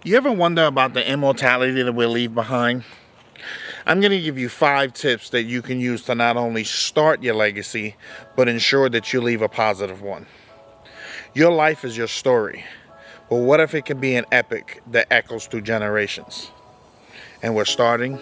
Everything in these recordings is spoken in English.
You ever wonder about the immortality that we leave behind? I'm going to give you 5 tips that you can use to not only start your legacy, but ensure that you leave a positive one. Your life is your story, but what if it can be an epic that echoes through generations? And we're starting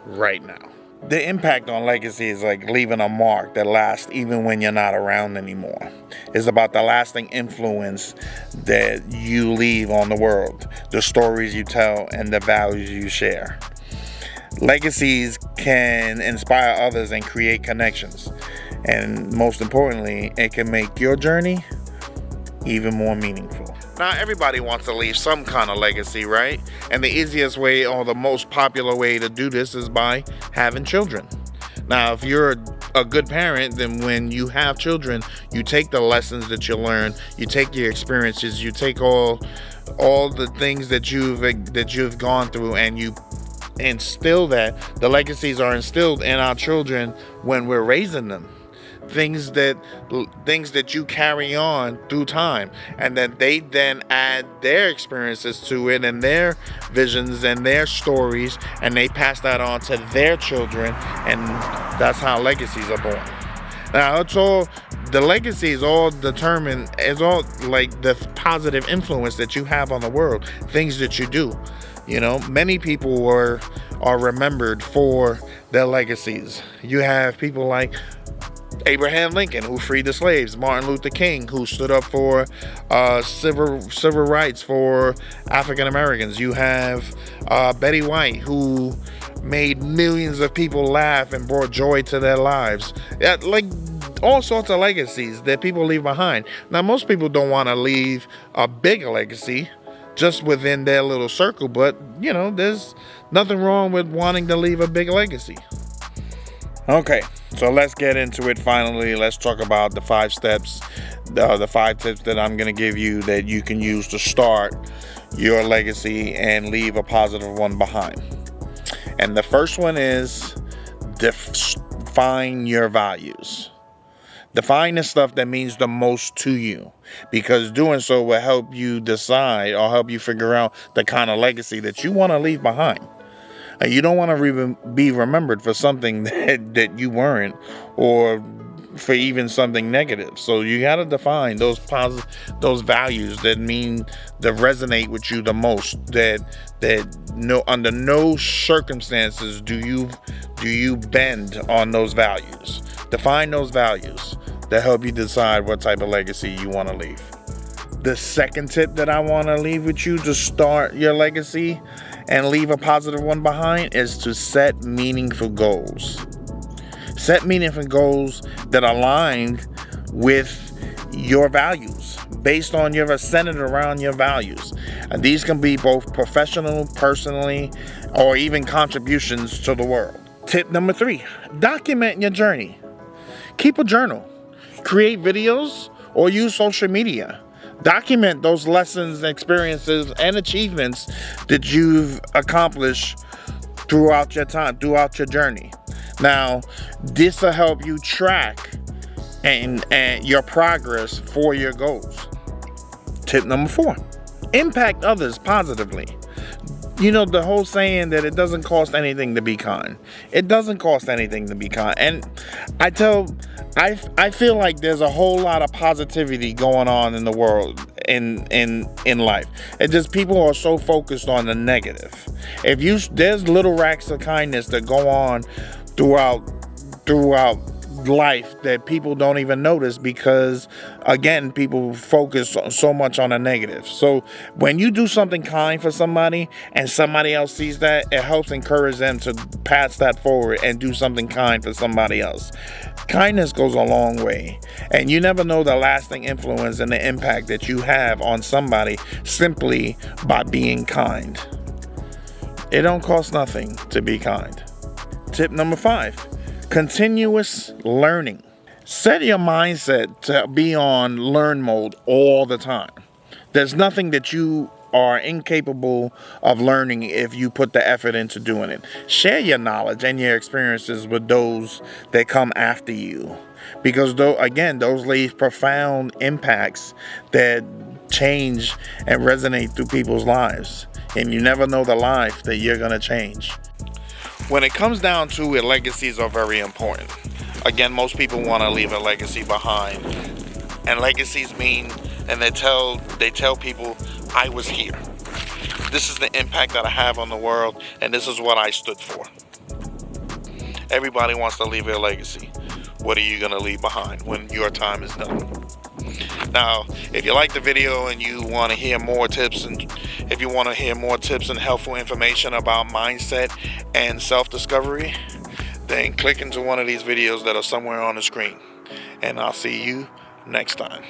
right now. The impact on legacy is like leaving a mark that lasts even when you're not around anymore. It's about the lasting influence that you leave on the world, the stories you tell, and the values you share. Legacies can inspire others and create connections. And most importantly, it can make your journey even more meaningful. Now, everybody wants to leave some kind of legacy, right? And the easiest way or the most popular way to do this is by having children. Now, if you're a good parent, then when you have children, you take the lessons that you learn, you take your experiences, you take all the things that you've gone through, and you instill that. The legacies are instilled in our children when we're raising them. Things that you carry on through time, and that they then add their experiences to it and their visions and their stories, and they pass that on to their children, and that's how legacies are born. Now, the legacy is all determined, it's all like the positive influence that you have on the world, things that you do. You know, many people are remembered for their legacies. You have people like Abraham Lincoln, who freed the slaves; Martin Luther King, who stood up for civil rights for African Americans. You have Betty White, who made millions of people laugh and brought joy to their lives. Yeah, like all sorts of legacies that people leave behind. Now, most people don't want to leave a big legacy just within their little circle, but you know, there's nothing wrong with wanting to leave a big legacy. Okay, so let's get into it finally. Let's talk about the 5 steps, the 5 tips that I'm going to give you that you can use to start your legacy and leave a positive one behind. And the first one is define your values. Define the stuff that means the most to you, because doing so will help you decide or help you figure out the kind of legacy that you want to leave behind. And you don't want to be remembered for something that you weren't, or for even something negative. So you got to define those those values that resonate with you the most. Under no circumstances do you bend on those values. Define those values that help you decide what type of legacy you want to leave. The second tip that I want to leave with you to start your legacy and leave a positive one behind is to set meaningful goals. Set meaningful goals that align with your values, based on centered around your values. And these can be both professional, personally, or even contributions to the world. Tip number 3, document your journey. Keep a journal. Create videos or use social media. Document those lessons, experiences, and achievements that you've accomplished throughout your time, throughout your journey. Now, this will help you track and your progress for your goals. Tip number 4, impact others positively. You know, the whole saying that it doesn't cost anything to be kind. It doesn't cost anything to be kind. And I feel like there's a whole lot of positivity going on in the world, in life. It's just people are so focused on the negative. There's little racks of kindness that go on throughout life that people don't even notice, because again, people focus so much on the negative. So when you do something kind for somebody and somebody else sees that, it helps encourage them to pass that forward and do something kind for somebody else. Kindness goes a long way, and you never know the lasting influence and the impact that you have on somebody simply by being kind. It don't cost nothing to be kind. Tip number 5, continuous learning. Set your mindset to be on learn mode all the time. There's nothing that you are incapable of learning if you put the effort into doing it. Share your knowledge and your experiences with those that come after you, because those leave profound impacts that change and resonate through people's lives. And you never know the life that you're going to change. When it comes down to it, legacies are very important. Again, most people want to leave a legacy behind. And legacies mean, and they tell people, I was here. This is the impact that I have on the world, and this is what I stood for. Everybody wants to leave a legacy. What are you going to leave behind when your time is done? Now, if you like the video and you want to hear more tips, and if you want to hear more tips and helpful information about mindset and self-discovery, then click into one of these videos that are somewhere on the screen. And I'll see you next time.